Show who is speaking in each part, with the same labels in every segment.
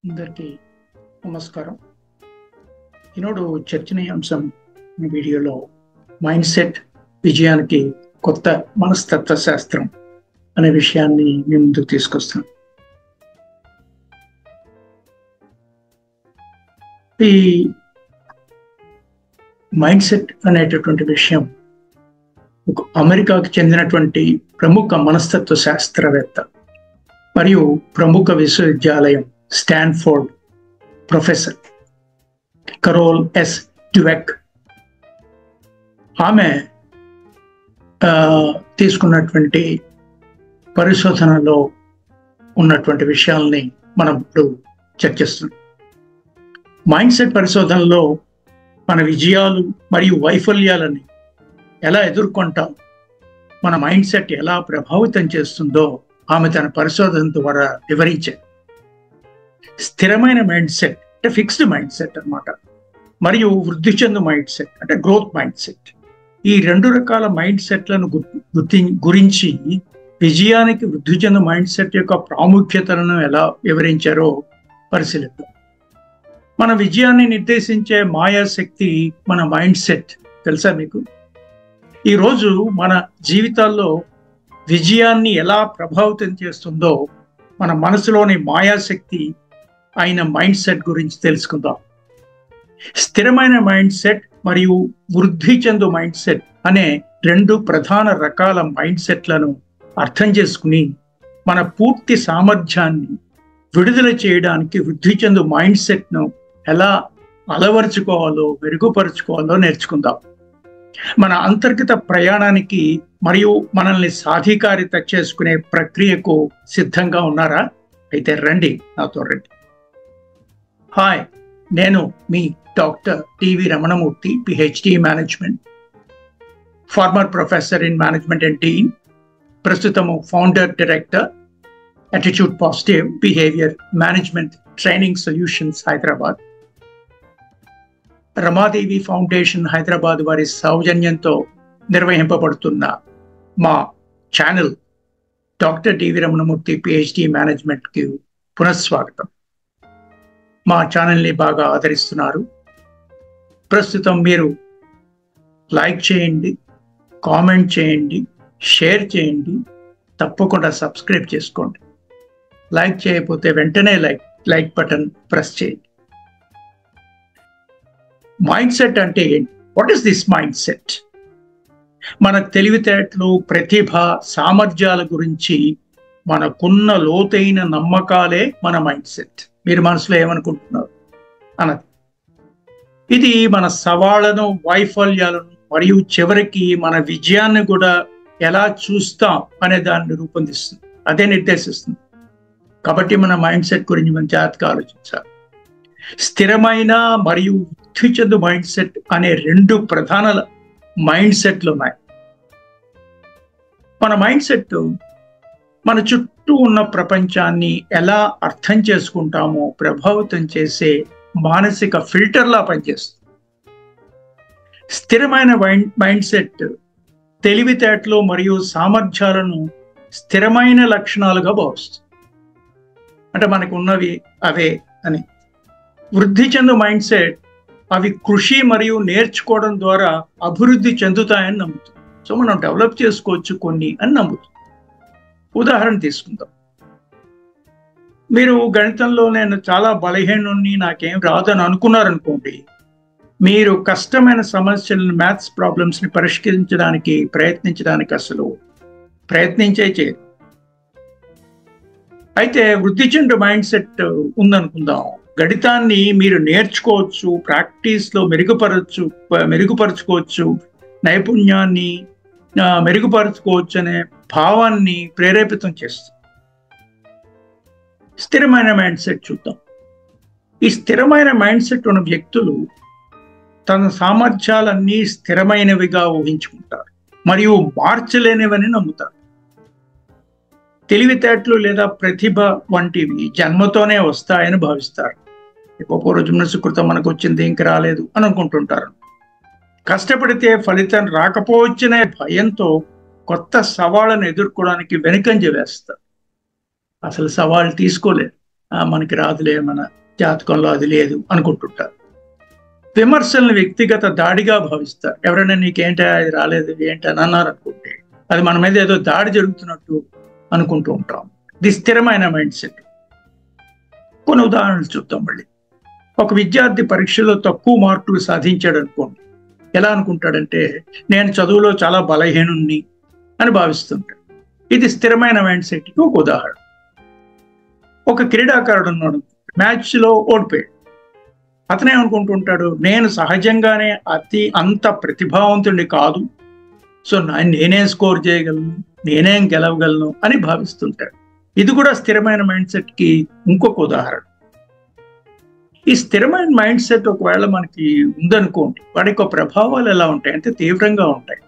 Speaker 1: అందరికీ నమస్కారం. ఈనాడు చర్చనీయాంశం వీడియోలో మైండ్ సెట్ విజయానికి కొత్త మనస్తత్వ శాస్త్రం అనే విషయాన్ని మీ ముందుకు తీసుకొస్తాను. ఈ మైండ్ సెట్ అనేటటువంటి విషయం ఒక అమెరికాకు చెందినటువంటి ప్రముఖ మనస్తత్వ శాస్త్రవేత్త మరియు ప్రముఖ విశ్వవిద్యాలయం Stanford professor Carol S Dweck ఆమె తీసుకున్నటువంటి పరిశోధనలో ఉన్నటువంటి విషయాల్ని మనం ఇప్పుడు చర్చిస్తున్నాం. మైండ్ సెట్ పరిశోధనలో మన విజయాలు మరియు వైఫల్యాలని ఎలా ఎదుర్కొంటాం, మన మైండ్ సెట్ ఎలా ప్రభావితం చేస్తుందో ఆమె తన పరిశోధన ద్వారా వివరించారు. స్థిరమైన మైండ్ సెట్ అంటే ఫిక్స్డ్ మైండ్ సెట్ అన్నమాట, మరియు వృద్ధి చెందు మైండ్ సెట్ అంటే గ్రోత్ మైండ్ సెట్. ఈ రెండు రకాల మైండ్ సెట్లను గురించి విజయానికి వృద్ధి చెందు మైండ్ సెట్ యొక్క ప్రాముఖ్యతలను ఎలా వివరించారో పరిశీలిద్దాం. మన విజయాన్ని నిర్దేశించే మాయాశక్తి మన మైండ్ సెట్. తెలుసా మీకు? ఈరోజు మన జీవితాల్లో విజయాన్ని ఎలా ప్రభావితం చేస్తుందో మన మనసులోని మాయాశక్తి అయిన మైండ్ సెట్ గురించి తెలుసుకుందాం. స్థిరమైన మైండ్ సెట్ మరియు వృద్ధి చెందు మైండ్ సెట్ అనే రెండు ప్రధాన రకాల మైండ్ సెట్లను అర్థం చేసుకుని మన పూర్తి సామర్థ్యాన్ని విడుదల చేయడానికి వృద్ధి చెందు మైండ్ సెట్ను ఎలా అలవరుచుకోవాలో మెరుగుపరుచుకోవాలో నేర్చుకుందాం. మన అంతర్గత ప్రయాణానికి మరియు మనల్ని సాధికారిత చేసుకునే ప్రక్రియకు సిద్ధంగా ఉన్నారా? అయితే రండి, నాతో రండి. హాయ్, నేను మీ doctor TV Ramanamurthy, PhD management, former professor in management and dean, ప్రస్తుతము founder director attitude positive behaviour management training solutions Hyderabad, Ramadevi foundation Hyderabad వారి సౌజన్యంతో నిర్వహింపబడుతున్న మా channel doctor TV Ramanamurthy PhD మేనేజ్మెంట్కి పునఃస్వాగతం. మా ఛానల్ని బాగా ఆదరిస్తున్నారు. ప్రస్తుతం మీరు లైక్ చేయండి, కామెంట్ చేయండి, షేర్ చేయండి, తప్పకుండా సబ్స్క్రైబ్ చేసుకోండి. లైక్ చేయకపోతే వెంటనే లైక్ బటన్ ప్రెస్ చేయండి. మైండ్ సెట్ అంటే ఏంటి? What is this mind set? మన తెలివితేటలు, ప్రతిభ, సామర్థ్యాల గురించి మనకున్న లోతైన నమ్మకాలే మన మైండ్ సెట్. మీరు మనసులో ఏమనుకుంటున్నారు అన్నది. ఇది మన సవాళ్లను, వైఫల్యాలను మరియు చివరికి మన విజయాన్ని కూడా ఎలా చూస్తాం అనే దాన్ని రూపొందిస్తుంది, అదే నిర్దేశిస్తుంది. కాబట్టి మన మైండ్ సెట్ గురించి మనం జాగ్రత్తగా ఆలోచించాలి. స్థిరమైన మరియు వృద్ధి చెందు మైండ్ సెట్ అనే రెండు ప్రధాన మైండ్ సెట్లు ఉన్నాయి. మన మైండ్ సెట్ మన చుట్టూ ఉన్న ప్రపంచాన్ని ఎలా అర్థం చేసుకుంటామో ప్రభావితం చేసే మానసిక ఫిల్టర్లా పనిచేస్తుంది. స్థిరమైన మైండ్ సెట్ తెలివితేటలు మరియు సామర్థ్యాలను స్థిరమైన లక్షణాలుగా భావిస్తుంది, అంటే మనకు ఉన్నవి అవే అని. వృద్ధి చెందు మైండ్ సెట్ అవి కృషి మరియు నేర్చుకోవడం ద్వారా అభివృద్ధి చెందుతాయని నమ్ముతుంది. సో మనం డెవలప్ చేసుకోవచ్చు కొన్ని అని నమ్ముతుంది. ఉదాహరణ తీసుకుందాం. మీరు గణితంలో నేను చాలా బలహీనుని, నాకేం రాదని అనుకున్నారనుకోండి, మీరు కష్టమైన సమస్యలను, మ్యాథ్స్ ప్రాబ్లమ్స్ని పరిష్కరించడానికి ప్రయత్నించడానికి అసలు ప్రయత్నించే చేయరు. అయితే వృద్ధి చెందు మైండ్ సెట్ ఉందనుకుందాం. గణితాన్ని మీరు నేర్చుకోవచ్చు, ప్రాక్టీస్లో మెరుగుపరచుకోవచ్చు, నైపుణ్యాన్ని మెరుగుపరచుకోవచ్చు అనే భావాన్ని ప్రేరేపితం చేస్తుంది. స్థిరమైన మైండ్ సెట్ చూద్దాం. ఈ స్థిరమైన మైండ్ సెట్ ఉన్న వ్యక్తులు తన సామర్థ్యాలన్నీ స్థిరమైనవిగా ఊహించుకుంటారు మరియు మార్చలేనివని నమ్ముతారు. తెలివితేటలు లేదా ప్రతిభ వంటివి జన్మతోనే వస్తాయని భావిస్తారు. పూర్వజన్మ సుకృతం మనకు వచ్చింది, ఇంక రాలేదు అని అనుకుంటుంటారు. కష్టపడితే ఫలితం రాకపోవచ్చనే భయంతో కొత్త సవాళ్ళను ఎదుర్కోవడానికి వెనుకంజ వేస్తారు. అసలు సవాళ్ళు తీసుకోలేరు. మనకి రాదులే, మన జాతకంలో అది లేదు అనుకుంటుంటారు. విమర్శలను వ్యక్తిగత దాడిగా భావిస్తారు. ఎవరైనా నీకేంటా ఇది రాలేదు ఏంటి అని అన్నారు అనుకుంటే అది మన మీద ఏదో దాడి జరుగుతున్నట్టు అనుకుంటూ ఉంటాం. ఇది స్థిరమైన మైండ్ సెట్. కొన్ని ఉదాహరణలు చూద్దాం మళ్ళీ. ఒక విద్యార్థి పరీక్షలో తక్కువ మార్కులు సాధించాడు అనుకోండి, ఎలా అనుకుంటాడంటే నేను చదువులో చాలా బలహీనుణ్ణి అని భావిస్తుంటాడు. ఇది స్థిరమైన మైండ్ సెట్కి ఒక ఉదాహరణ. ఒక క్రీడాకారుడు ఉన్నాడు, మ్యాచ్లో ఓడిపోయాడు. అతనేమనుకుంటుంటాడు, నేను సహజంగానే అంత ప్రతిభావంతుడిని కాదు, సో నేనే స్కోర్ చేయగలను, నేనేం గెలవగలను అని భావిస్తుంటాడు. ఇది కూడా స్థిరమైన మైండ్ సెట్కి ఇంకొక ఉదాహరణ. ఈ స్థిరమైన మైండ్ సెట్ ఒకవేళ మనకి ఉందనుకోండి, వాటి యొక్క ప్రభావాలు ఎలా ఉంటాయి అంటే తీవ్రంగా ఉంటాయి.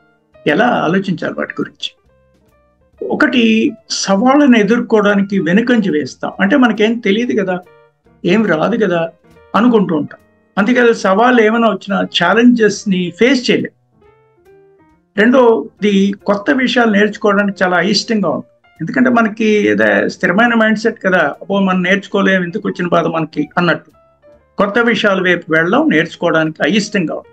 Speaker 1: ఎలా ఆలోచించాలి వాటి గురించి? ఒకటి, సవాళ్ళను ఎదుర్కోవడానికి వెనుకంజ వేస్తాం. అంటే మనకేం తెలియదు కదా, ఏం రాదు కదా అనుకుంటూ ఉంటాం. అందుకని సవాళ్ళు ఏమైనా వచ్చినా ఛాలెంజెస్ని ఫేస్ చేయలేం. రెండోది, కొత్త విషయాలు నేర్చుకోవడానికి చాలా అయిష్టంగా ఉంటుంది. ఎందుకంటే మనకి ఏదో స్థిరమైన మైండ్ సెట్ కదా, అబ్బో మనం నేర్చుకోలేము, ఎందుకు వచ్చిన బాధ మనకి అన్నట్టు. కొత్త విషయాల వైపు వెళ్ళడం నేర్చుకోవడానికి అయిష్టంగా ఉంటుంది.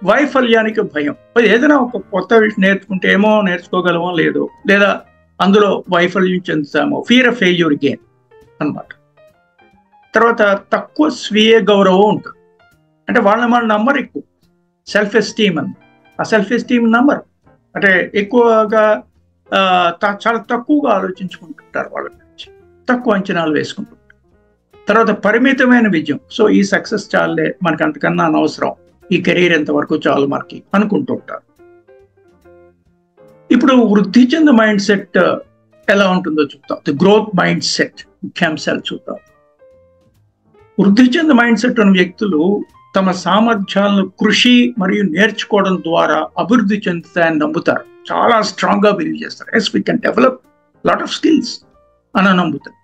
Speaker 1: వైఫల్యానికి భయం. ఏదైనా ఒక కొత్త విషయం నేర్చుకుంటే ఏమో నేర్చుకోగలమో లేదో, లేదా అందులో వైఫల్యం చెందుతామో, ఫియర్ ఆఫ్ ఫెయిల్యూర్ గేమ్ అన్నమాట. తర్వాత తక్కువ స్వీయ గౌరవం ఉంటుంది. అంటే వాళ్ళని మనం నమ్మరు, ఎక్కువ సెల్ఫ్ ఎస్టీమ్ అని. ఆ సెల్ఫ్ ఎస్టీమ్ నమ్మరు, అంటే ఎక్కువగా చాలా తక్కువగా ఆలోచించుకుంటుంటారు, వాళ్ళ గురించి తక్కువ అంచనాలు వేసుకుంటుంటారు. తర్వాత పరిమితమైన విజయం. సో ఈ సక్సెస్ చాలే, మనకి అంతకన్నా అనవసరం, ఈ కెరీర్ ఎంతవరకు చాలు మనకి అనుకుంటూ ఉంటారు. ఇప్పుడు వృద్ధి చెందిన మైండ్ సెట్ ఎలా ఉంటుందో చూద్దాం. ది గ్రోత్ మైండ్ సెట్ ముఖ్యాంశాలు చూద్దాం. వృద్ధి చెందిన మైండ్ సెట్ ఉన్న వ్యక్తులు తమ సామర్థ్యాలను కృషి మరియు నేర్చుకోవడం ద్వారా అభివృద్ధి చెందుతాయని నమ్ముతారు. చాలా స్ట్రాంగ్ గా బిలీవ్ చేస్తారు. Yes, we can develop lot of skills అని నమ్ముతారు.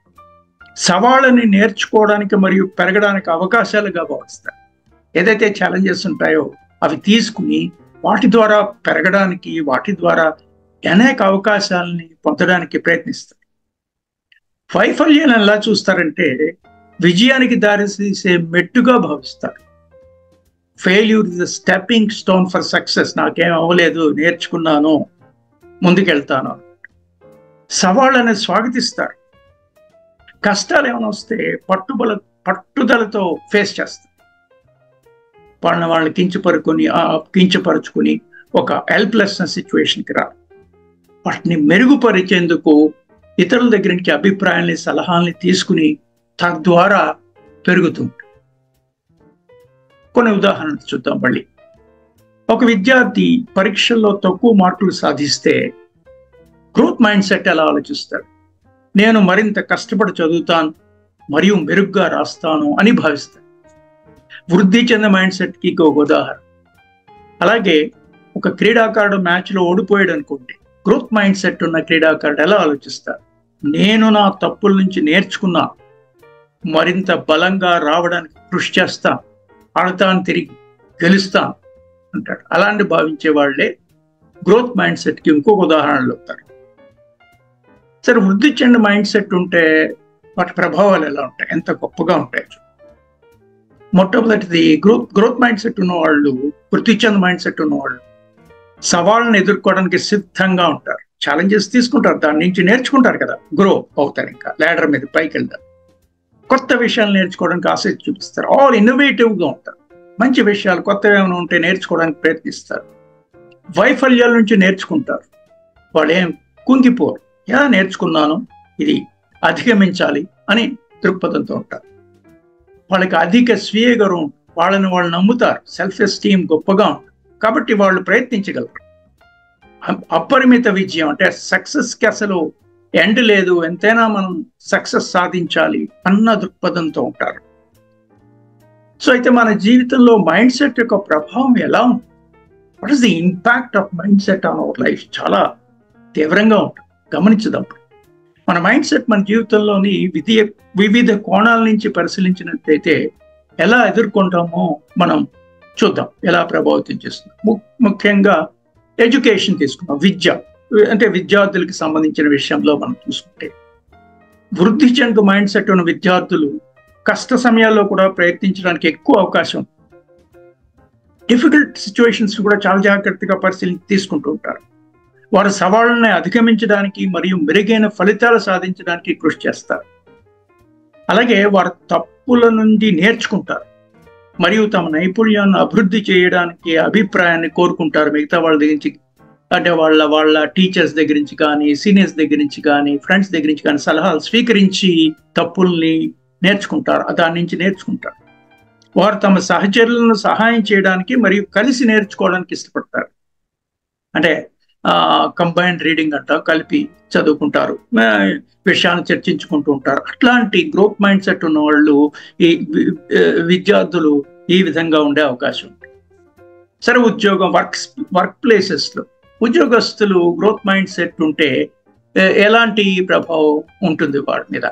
Speaker 1: సవాళ్ళని నేర్చుకోవడానికి మరియు పెరగడానికి అవకాశాలుగా భావిస్తారు. ఏదైతే ఛాలెంజెస్ ఉంటాయో అవి తీసుకుని వాటి ద్వారా పెరగడానికి, వాటి ద్వారా అనేక అవకాశాలని పొందడానికి ప్రయత్నిస్తారు. వైఫల్యాన్ని ఎలా చూస్తారంటే విజయానికి దారితీసే మెట్టుగా భావిస్తారు. Failure is the stepping stone for success. నాకేం అవ్వలేదు, నేర్చుకున్నాను, ముందుకెళ్తాను. సవాళ్ళని స్వాగతిస్తారు. కష్టాలు ఏమైనా వస్తే పట్టుదలతో ఫేస్ చేస్తారు. వాళ్ళని కించపరుచుకుని ఒక హెల్ప్లెస్నెస్ సిచ్యువేషన్కి రారు. వాటిని మెరుగుపరిచేందుకు ఇతరుల దగ్గర నుంచి అభిప్రాయాల్ని, సలహాల్ని తీసుకుని తద్వారా పెరుగుతుంది. కొన్ని ఉదాహరణలు చూద్దాం మళ్ళీ. ఒక విద్యార్థి పరీక్షల్లో తక్కువ మార్కులు సాధిస్తే గ్రోత్ మైండ్ సెట్ ఎలా ఆలోచిస్తాడు? నేను మరింత కష్టపడి చదువుతాను మరియు మెరుగ్గా రాస్తాను అని భావిస్తాడు. వృద్ధి చెందిన మైండ్ సెట్కి ఒక ఉదాహరణ. అలాగే ఒక క్రీడాకారుడు మ్యాచ్లో ఓడిపోయాడు అనుకోండి, గ్రోత్ మైండ్ సెట్ ఉన్న క్రీడాకారుడు ఎలా ఆలోచిస్తాడు? నేను నా తప్పుల నుంచి నేర్చుకున్నా, మరింత బలంగా రావడానికి కృషి చేస్తాను, ఆడతాను, తిరిగి గెలుస్తాను అంటాడు. అలాంటి భావించే వాళ్ళే గ్రోత్ మైండ్ సెట్కి ఇంకొక ఉదాహరణలు అవుతారు. సరే, వృద్ధి చెందిన మైండ్ సెట్ ఉంటే వాటి ప్రభావాలు ఎలా ఉంటాయి, ఎంత గొప్పగా ఉంటాయి? మొట్టమొదటిది, గ్రోత్ మైండ్ సెట్ ఉన్నవాళ్ళు, వృద్ధి చెందిన మైండ్ సెట్ ఉన్నవాళ్ళు సవాళ్ళను ఎదుర్కోవడానికి సిద్ధంగా ఉంటారు. ఛాలెంజెస్ తీసుకుంటారు, దాని నుంచి నేర్చుకుంటారు కదా, గ్రో అవుతారు, ఇంకా ల్యాడర్ మీద పైకి వెళ్తారు. కొత్త విషయాలు నేర్చుకోవడానికి ఆసక్తి చూపిస్తారు. ఆల్ ఇన్నోవేటివ్గా ఉంటారు. మంచి విషయాలు కొత్తవి ఏమైనా ఉంటే నేర్చుకోవడానికి ప్రయత్నిస్తారు. వైఫల్యాల నుంచి నేర్చుకుంటారు. వాళ్ళు ఏం కుంగిపోరు. ఎలా నేర్చుకున్నాను, ఇది అధిగమించాలి అని దృక్పథంతో ఉంటారు. వాళ్ళకి అధిక స్వీయ గౌరవం, వాళ్ళని వాళ్ళు నమ్ముతారు. సెల్ఫ్ ఎస్టీమ్ గొప్పగా ఉంటుంది కాబట్టి వాళ్ళు ప్రయత్నించగలరు. అపరిమిత విజయం అంటే సక్సెస్కి అసలు ఎండ్ లేదు, ఎంతైనా మనం సక్సెస్ సాధించాలి అన్న దృక్పథంతో ఉంటారు. సో అయితే మన జీవితంలో మైండ్ సెట్ యొక్క ప్రభావం ఎలా ఉంది? What is the impact of mind set on our life? చాలా తీవ్రంగా ఉంటుంది. గమనించుదాం. మన మైండ్ సెట్ మన జీవితంలోని వివిధ కోణాల నుంచి పరిశీలించినట్లయితే ఎలా ఎదుర్కొంటామో మనం చూద్దాం, ఎలా ప్రభావితం చేస్తుంది. ముఖ్యంగా ఎడ్యుకేషన్ తీసుకున్నాం, విద్య అంటే విద్యార్థులకి సంబంధించిన విషయంలో మనం చూసుకుంటే వృద్ధి చెందు మైండ్ సెట్ ఉన్న విద్యార్థులు కష్ట సమయాల్లో కూడా ప్రయత్నించడానికి ఎక్కువ అవకాశం. డిఫికల్ట్ సిచ్యువేషన్స్ కూడా చాలా జాగ్రత్తగా తీసుకుంటూ ఉంటారు. వారు సవాళ్ళని అధిగమించడానికి మరియు మెరుగైన ఫలితాలు సాధించడానికి కృషి చేస్తారు. అలాగే వారు తప్పుల నుండి నేర్చుకుంటారు మరియు తమ నైపుణ్యాన్ని అభివృద్ధి చేయడానికి అభిప్రాయాన్ని కోరుకుంటారు మిగతా వాళ్ళ దగ్గర నుంచి. అంటే వాళ్ళ టీచర్స్ దగ్గర నుంచి కానీ, సీనియర్స్ దగ్గర నుంచి కానీ, ఫ్రెండ్స్ దగ్గర నుంచి కానీ సలహాలు స్వీకరించి తప్పుల్ని నేర్చుకుంటారు, దాని నుంచి నేర్చుకుంటారు. వారు తమ సహచరులను సహాయం చేయడానికి మరియు కలిసి నేర్చుకోవడానికి ఇష్టపడతారు. అంటే కంబైన్డ్ రీడింగ్ అంట, కలిపి చదువుకుంటారు, విషయాన్ని చర్చించుకుంటూ ఉంటారు. అట్లాంటి గ్రోత్ మైండ్ సెట్ ఉన్న వాళ్ళు ఈ విద్యార్థులు ఈ విధంగా ఉండే అవకాశం ఉంది. సరే, ఉద్యోగం వర్క్ ప్లేసెస్లో ఉద్యోగస్తులు గ్రోత్ మైండ్ సెట్ ఉంటే ఎలాంటి ప్రభావం ఉంటుంది వాడి మీద?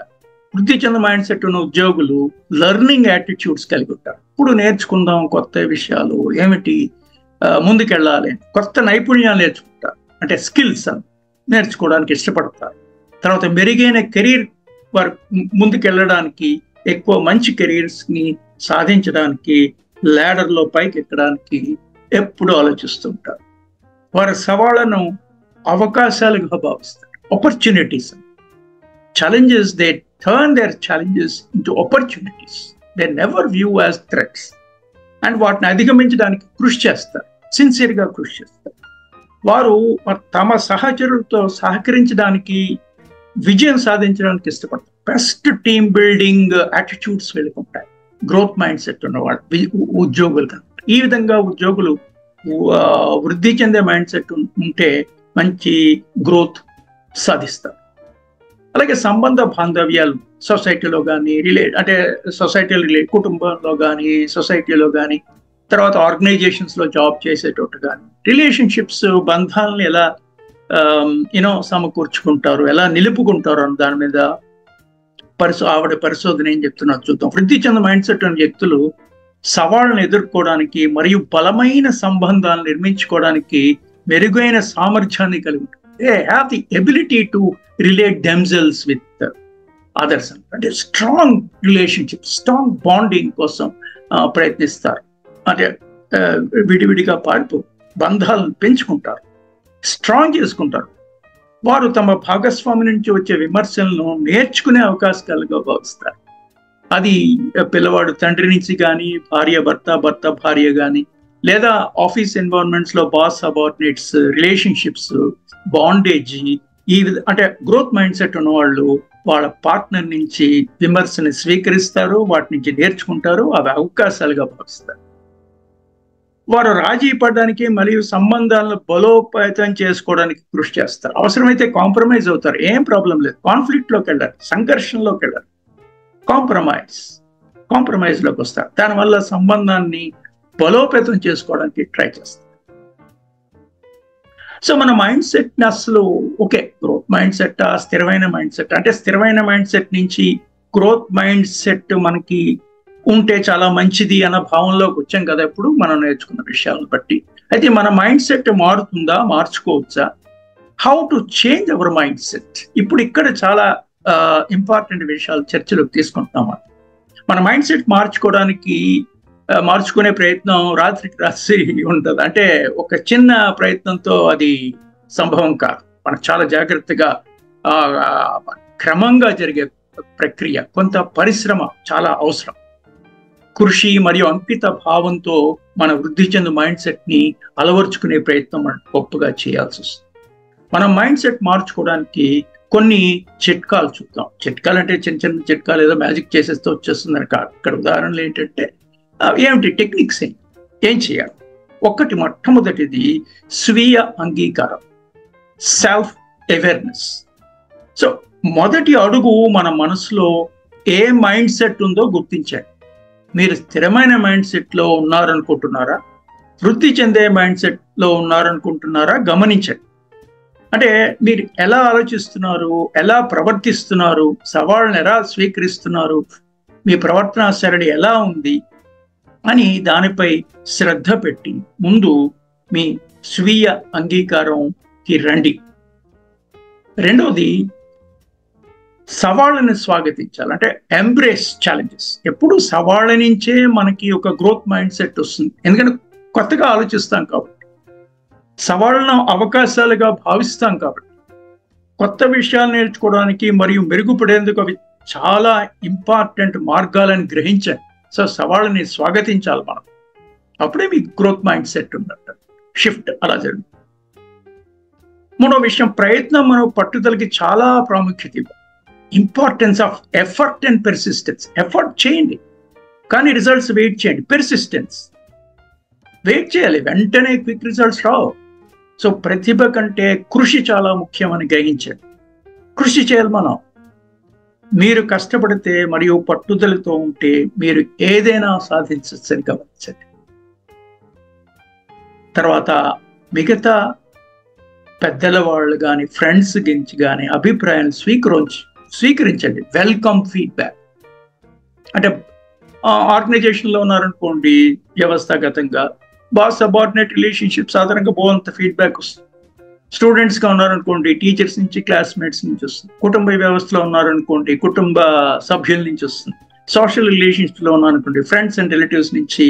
Speaker 1: వృద్ధి చెందిన మైండ్ సెట్ ఉన్న ఉద్యోగులు లెర్నింగ్ యాటిట్యూడ్స్ కలిగి ఉంటారు. ఇప్పుడు నేర్చుకుందాం కొత్త విషయాలు, ఏమిటి ముందుకెళ్ళాలి, కొత్త నైపుణ్యాలు నేర్చుకుంటారు, అంటే స్కిల్స్ నేర్చుకోవడానికి ఇష్టపడతారు. తర్వాత మెరుగైన కెరీర్ వర్క్ ముందుకెళ్ళడానికి, ఎక్కువ మంచి కెరీర్స్ని సాధించడానికి, ల్యాడర్లో పైకి ఎక్కడానికి ఎప్పుడు ఆలోచిస్తుంటారు. వారి సవాళ్లను అవకాశాలుగా భావిస్తారు, opportunities. Challenges, they turn their challenges into opportunities. They never view as threats. And వాటిని అధిగమించడానికి కృషి చేస్తారు, సిన్సియర్గా కృషి చేస్తారు. వారు తమ సహచరులతో సహకరించడానికి, విజయం సాధించడానికి ఇష్టపడతారు. బెస్ట్ టీమ్ బిల్డింగ్ యాటిట్యూడ్స్ వెళ్ళుకుంటాయి గ్రోత్ మైండ్ సెట్ ఉన్నవాళ్ళు ఉద్యోగులు కనుక. ఈ విధంగా ఉద్యోగులు వృద్ధి చెందే మైండ్ సెట్ ఉంటే మంచి గ్రోత్ సాధిస్తారు. అలాగే సంబంధ బాంధవ్యాలు సొసైటీలో కానీ, సొసైటీలో కుటుంబంలో కానీ, సొసైటీలో కానీ, తర్వాత ఆర్గనైజేషన్స్లో జాబ్ చేసేటట్టు కానీ, రిలేషన్షిప్స్ బంధాలను ఎలా సమకూర్చుకుంటారు, ఎలా నిలుపుకుంటారు అన్న దాని మీద ఆవిడ పరిశోధన ఏం చెప్తున్నారు చూద్దాం. వృద్ధి చెందిన మైండ్ సెట్ ఉన్న వ్యక్తులు సవాళ్ళను ఎదుర్కోవడానికి మరియు బలమైన సంబంధాలను నిర్మించుకోవడానికి మెరుగైన సామర్థ్యాన్ని కలిగి ఉంటారు. They have the ability to relate themselves with others. అంటే స్ట్రాంగ్ రిలేషన్షిప్, స్ట్రాంగ్ బాండింగ్ కోసం ప్రయత్నిస్తారు. అంటే విడివిడిగా బంధాలను పెంచుకుంటారు, స్ట్రాంగ్ చేసుకుంటారు. వారు తమ భాగస్వామి నుంచి వచ్చే విమర్శలను నేర్చుకునే అవకాశాలుగా భావిస్తారు. అది పిల్లవాడు తండ్రి నుంచి కానీ, భర్త భార్య కానీ, లేదా ఆఫీస్ ఎన్వైరన్మెంట్స్లో బాస్ సబార్డినేట్స్, రిలేషన్షిప్స్, బాండేజ్. అంటే గ్రోత్ మైండ్ సెట్ ఉన్న వాళ్ళు వాళ్ళ పార్ట్నర్ నుంచి విమర్శని స్వీకరిస్తారు, వాటి నుంచి నేర్చుకుంటారు, అవి అవకాశాలుగా భావిస్తారు. వారు రాజీ పడడానికి మరియు సంబంధాలను బలోపేతం చేసుకోవడానికి కృషి చేస్తారు. అవసరమైతే కాంప్రమైజ్ అవుతారు, ఏం ప్రాబ్లం లేదు. కాన్ఫ్లిక్ట్లోకి వెళ్ళారు, సంఘర్షణలోకి వెళ్ళారు, కాంప్రమైజ్లోకి వస్తారు. దానివల్ల సంబంధాన్ని బలోపేతం చేసుకోవడానికి ట్రై చేస్తారు. సో మన మైండ్ సెట్ అసలు ఓకే, గ్రోత్ మైండ్ సెట్, స్థిరమైన మైండ్ సెట్, అంటే స్థిరమైన మైండ్ సెట్ నుంచి గ్రోత్ మైండ్ సెట్ మనకి ఉంటే చాలా మంచిది అన్న భావంలోకి వచ్చాం కదా ఇప్పుడు మనం నేర్చుకున్న విషయాలను బట్టి. అయితే మన మైండ్ సెట్ మారుతుందా, మార్చుకోవచ్చా? How to change our mind set. ఇప్పుడు ఇక్కడ చాలా ఇంపార్టెంట్ విషయాలు చర్చలోకి తీసుకుంటున్నాం. మన మైండ్ సెట్ మార్చుకునే ప్రయత్నం రాత్రికి రాత్రి ఉంటుంది. అంటే ఒక చిన్న ప్రయత్నంతో అది సంభవం కాదు. మనం చాలా జాగ్రత్తగా క్రమంగా జరిగే ప్రక్రియ, కొంత పరిశ్రమ చాలా అవసరం. కృషి మరియు అంకిత భావంతో మన వృద్ధి చెందిన మైండ్ సెట్ని అలవర్చుకునే ప్రయత్నం మనం గొప్పగా చేయాల్సి వస్తుంది. మనం మైండ్ సెట్ మార్చుకోవడానికి కొన్ని చిట్కాలు చూద్దాం. చిట్కాలు అంటే చిన్న చిన్న చిట్కాలు ఏదో మ్యాజిక్ చేసేస్తే వచ్చేస్తుందని కాదు. ఇక్కడ ఉదాహరణలు ఏంటంటే ఏమిటి టెక్నిక్స్, ఏం చేయాలి? మొట్టమొదటిది స్వీయ అంగీకారం, సెల్ఫ్ అవేర్నెస్. సో మొదటి అడుగు మన మనసులో ఏ మైండ్ సెట్ ఉందో గుర్తించండి. మీరు స్థిరమైన మైండ్ సెట్లో ఉన్నారనుకుంటున్నారా, వృద్ధి చెందే మైండ్ సెట్లో ఉన్నారనుకుంటున్నారా గమనించండి. అంటే మీరు ఎలా ఆలోచిస్తున్నారు, ఎలా ప్రవర్తిస్తున్నారు, సవాళ్ళను ఎలా స్వీకరిస్తున్నారు, మీ ప్రవర్తన సరళి ఎలా ఉంది అని దానిపై శ్రద్ధ పెట్టి ముందు మీ స్వీయ అంగీకారంకి రండి. రెండవది సవాళ్ళని స్వాగతించాలి, అంటే ఎంబ్రేస్ ఛాలెంజెస్. ఎప్పుడు సవాళ్ళ నుంచే మనకి ఒక గ్రోత్ మైండ్ సెట్ వస్తుంది, ఎందుకంటే కొత్తగా ఆలోచిస్తాం కాబట్టి, సవాళ్ళను అవకాశాలుగా భావిస్తాం కాబట్టి, కొత్త విషయాలు నేర్చుకోవడానికి మరియు మెరుగుపడేందుకు అవి చాలా ఇంపార్టెంట్ మార్గాలని గ్రహించాలి. సో సవాళ్ళని స్వాగతించాలి మనం, అప్పుడే మీకు గ్రోత్ మైండ్ సెట్ ఉన్నట్టు షిఫ్ట్ అలా జరుగుతుంది. మూడో విషయం, ప్రయత్నం మనం పట్టుదలకి చాలా ప్రాముఖ్యత ఇవ్వాలి. Importance of effort and persistence. Effort చేయండి కానీ రిజల్ట్స్ వెయిట్ చేయండి. పెర్సిస్టెన్స్, వెయిట్ చేయాలి, వెంటనే క్విక్ రిజల్ట్స్ రావు. సో ప్రతిభ కంటే కృషి చాలా ముఖ్యమని గ్రహించండి. కృషి చేయాలి మనం. మీరు కష్టపడితే మరియు పట్టుదలతో ఉంటే మీరు ఏదైనా సాధించచ్చని గమనించండి. తర్వాత మిగతా పెద్దల వాళ్ళు కానీ ఫ్రెండ్స్ గురించి కానీ అభిప్రాయాన్ని స్వీకరించండి. Welcome feedback. అంటే ఆర్గనైజేషన్లో ఉన్నారనుకోండి, వ్యవస్థాగతంగా బాస్ సబార్డినేట్ రిలేషన్షిప్ సాధారణంగా బాగుంత ఫీడ్బ్యాక్ వస్తుంది. స్టూడెంట్స్గా ఉన్నారనుకోండి, టీచర్స్ నుంచి, క్లాస్మేట్స్ నుంచి వస్తుంది. కుటుంబ వ్యవస్థలో ఉన్నారనుకోండి, కుటుంబ సభ్యుల నుంచి వస్తుంది. సోషల్ రిలేషన్షిప్లో ఉన్నారనుకోండి, ఫ్రెండ్స్ అండ్ రిలేటివ్స్ నుంచి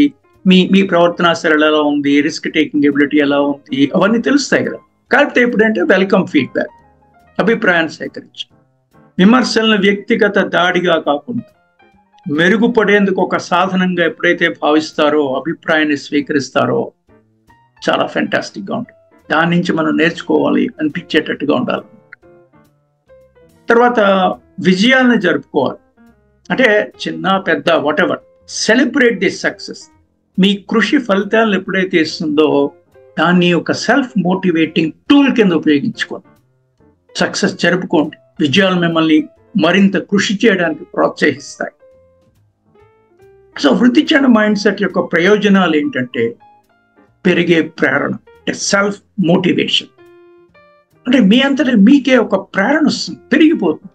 Speaker 1: మీ ప్రవర్తన సరళ ఎలా ఉంది, రిస్క్ టేకింగ్ ఎబిలిటీ ఎలా ఉంది, అవన్నీ తెలుస్తాయి కదా. కాకపోతే ఎప్పుడంటే వెల్కమ్ ఫీడ్బ్యాక్, అభిప్రాయాన్ని సేకరించి విమర్శలను వ్యక్తిగత దాడిగా కాకుండా మెరుగుపడేందుకు ఒక సాధనంగా ఎప్పుడైతే భావిస్తారో, అభిప్రాయాన్ని స్వీకరిస్తారో చాలా ఫెంటాస్టిక్గా ఉంటుంది. దాని నుంచి మనం నేర్చుకోవాలి అనిపించేటట్టుగా ఉండాలి. తర్వాత విజయాలను జరుపుకోవాలి, అంటే చిన్న పెద్ద వాటెవర్, సెలబ్రేట్ దిస్ సక్సెస్. మీ కృషి ఫలితాలను ఎప్పుడైతే ఇస్తుందో దాన్ని ఒక సెల్ఫ్ మోటివేటింగ్ టూల్ కింద ఉపయోగించుకోండి. సక్సెస్ జరుపుకోండి. విజయాలు మిమ్మల్ని మరింత కృషి చేయడానికి ప్రోత్సహిస్తాయి. సో వృద్ధి చెందిన మైండ్ సెట్ యొక్క ప్రయోజనాలు ఏంటంటే పెరిగే ప్రేరణ, అంటే సెల్ఫ్ మోటివేషన్. అంటే మీ అంతటా మీకే ఒక ప్రేరణ వస్తుంది, పెరిగిపోతుంది.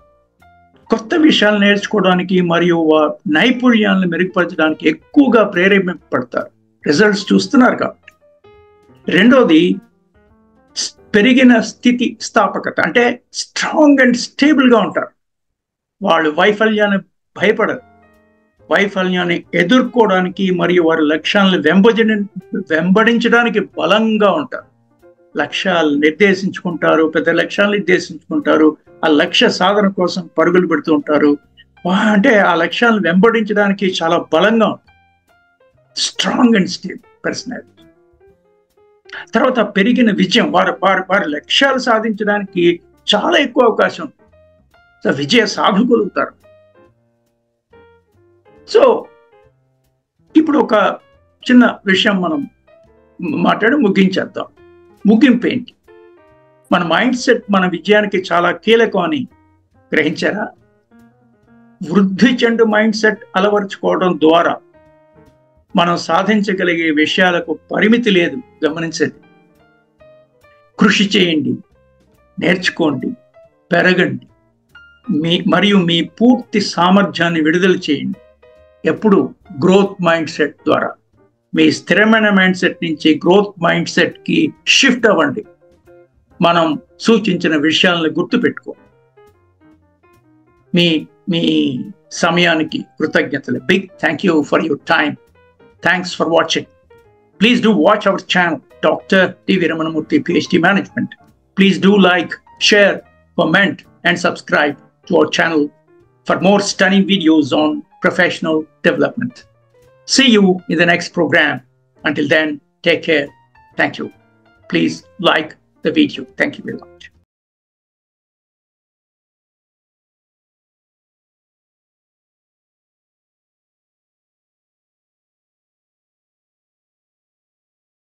Speaker 1: కొత్త విషయాలు నేర్చుకోవడానికి మరియు నైపుణ్యాలను మెరుగుపరచడానికి ఎక్కువగా ప్రేరేపింపబడతారు, రిజల్ట్స్ చూస్తున్నారు కాబట్టి. రెండోది పెరిగిన స్థితి స్థాపకత, అంటే స్ట్రాంగ్ అండ్ స్టేబుల్గా ఉంటారు. వాళ్ళు వైఫల్యాన్ని భయపడరు, వైఫల్యాన్ని ఎదుర్కోవడానికి మరియు వారి లక్ష్యాలను వెంబడించడానికి బలంగా ఉంటారు. లక్ష్యాలు నిర్దేశించుకుంటారు, పెద్ద లక్ష్యాలు నిర్దేశించుకుంటారు, ఆ లక్ష్య సాధన కోసం పరుగులు పెడుతూ ఉంటారు. అంటే ఆ లక్ష్యాలను వెంబడించడానికి చాలా బలంగా ఉంటారు. Strong and stable personality. తర్వాత పెరిగిన విజయం, వారి లక్ష్యాలు సాధించడానికి చాలా ఎక్కువ అవకాశం ఉంది. సో విజయ సాధించగలుగుతారు. సో ఇప్పుడు ఒక చిన్న విషయం మనం మాట్లాడి ముగించేద్దాం. ముగింపు ఏంటి? మన మైండ్ సెట్ మన విజయానికి చాలా కీలకం అని గ్రహించారా? వృద్ధి చెండు మైండ్ సెట్ అలవరుచుకోవడం ద్వారా మనం సాధించగలిగే విషయాలకు పరిమితి లేదు. గమనించండి. కృషి చేయండి, నేర్చుకోండి, పెరగండి, మరియు మీ పూర్తి సామర్థ్యాన్ని విడుదల చేయండి. ఎప్పుడు గ్రోత్ మైండ్ సెట్ ద్వారా. మీ స్థిరమైన మైండ్ సెట్ నుంచి గ్రోత్ మైండ్ సెట్కి షిఫ్ట్ అవ్వండి. మనం సూచించిన విషయాలను గుర్తుపెట్టుకో. మీ సమయానికి కృతజ్ఞతలు. Big thank you for your time. Thanks for watching. Please do watch our channel, Dr. T.V. Ramanamurthy, PhD Management. Please do like, share, comment, and subscribe to our channel for more stunning videos on professional development. See you in the next program. Until then, take care. Thank you. Please like the video. Thank you very much.